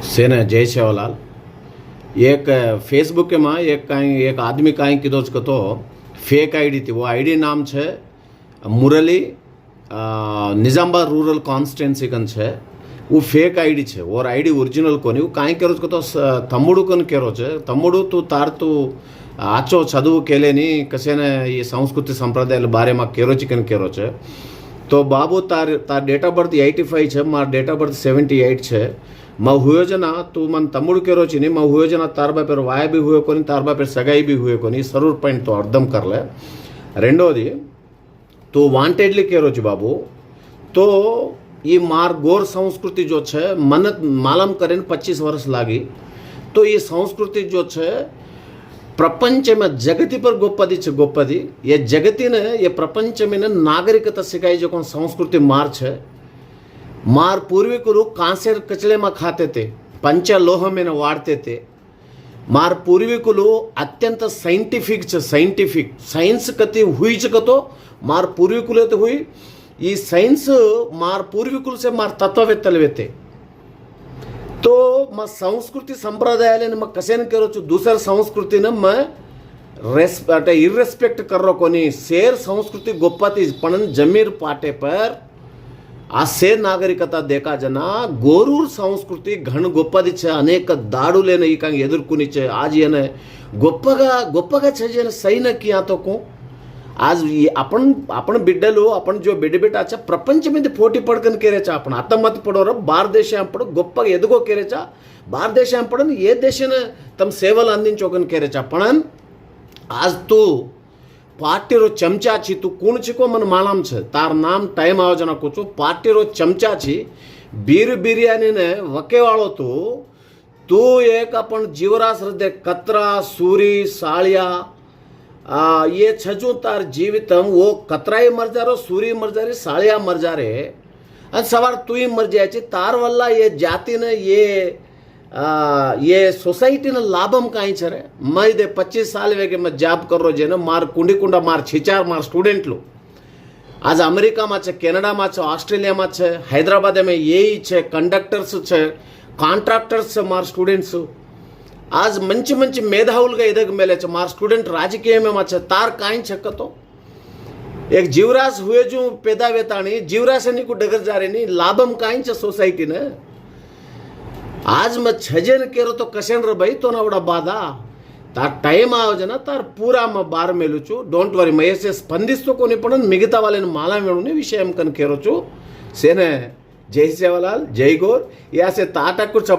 सेना जय सेवालाल। एक फेसबुक के माँ एक आदमी काई की दोस्त को तो फेक आईडी थी। वो आईडी नाम छे मुरली निजामाबाद रूरल कॉन्स्टिट्युएंसी कन छे। वो फेक आईडी छे और आईडी ओरिजिनल कोनी। वो काई केरोज को तो तम्मुडु कन केरोज तम्मुडु तू आचो चदुवु केलेनी कसेने ये संस्कृति संप्रदायाल बारे में केरोज कन केरोज। तो बाबू तार डेट ऑफ बर्थ 85 छे, मार डेट ऑफ बर्थ 78 छे। मैं हुए जना तू मन तम्मुड़ के रोची नहीं, मैं हुए जना तार बापेर वाय भी हुए कोनी, तार बापेर सगाई भी हुए कोनी। सरूर पॉइंट तो अर्थम कर ले। रेंडोदी तू वांटेडली के रोची बाबू। तो ये मार गोर संस्कृति जो छे मन मालम करें 25 वर्ष लागी। तो ये संस्कृति जो छे प्रपंच में जगती पर गोपदी छे गोपदी। ये जगती ने ये प्रपंच में नागरिकता सिखाई जो संस्कृति मार छे। मार पूर्विकुलु कांसेर कचले में खाते थे, पंचलोह में वाड़ते थे। मार पूर्विकुलु अत्यंत साइंटिफिक साइंटिफिक साइंस कति हुई तो मार पूर्विकुल तो हुई ये साइंस मार पूर्विकुल से मार तत्ववेत्तलु थे। तो मैं संस्कृति संप्रदाय मैं कसे करो दूसरा संस्कृति मैं इरेस्पेक्ट कर रो कोनी। शेर संस्कृति गोपति पण जमीर पाटे पर आ शेर नागरिकता देखा जना गोरूर संस्कृति घन गोपदी छे। अनेक दाड़ुलेन ई कांई एदुर्कोनी छे। आज येने गोप्पगा छे जेने सही न किया तो को आज आपण बिड्डलु आपण जो बिड्डबिड्ड आचा प्रपंच में पोटी पड़कन केरेचा आपण आता मत पड़ोर बाहर देश पड़ो गोप्पगा एदुगो केरेचा बाहर देश पड़न ये देशन तम सेवल अंदिंचोकन केरेचा पण आज तू पार्टी चमचा छी। तू कूण छी को मन मालूम छे तार नाम टाइम आयोजना को पार्टी चमचा छी। बीर बिरयानी ने वके वालो तू एक अपन जीवराज हृदय कतरा सूरी सालिया ये छजू तार जीवितम वो कतराई मर जा रो सूरी मर जा रे सालिया मर जा रे सवार तू ही मर जाए तार वल्ला ये जाति ने ये सोसाइटी ने लाभम कहीं छे। मैं इधे 25 साल वेगे मैं जॉब कर रो जेने मार कुंडी कुंडा मार छिचार मार स्टूडेंट लो आज अमेरिका में छे, कनाडा में छे, ऑस्ट्रेलिया में छे, हैदराबाद में यही छे, कंडक्टर्स छे, कॉन्ट्राक्टर्स छे मार स्टूडेंट्स। आज मंची मंची मेधावुल इधर मेले छे मार स्टूडेंट राजकीय में छे तार काई छकतो एक जीवराज हुए जो पैदा वेताणी जीवराज नी को डगर जा रही नहीं लाभम काई छे सोसाइटी ने। आज मैं छजन केरो तो कसेन रे भाई तो ना बड़ा बाधा तार टाइम आवजना तार पूरा मैं बार मेलू छू। डोंट वरी मैं ऐसे स्पंदिस्तो कोनी पण मिगता वाले माला मेळुने विषय कन केरो छू। सेने जय सेवालाल जय गौर या से ताटा कुछ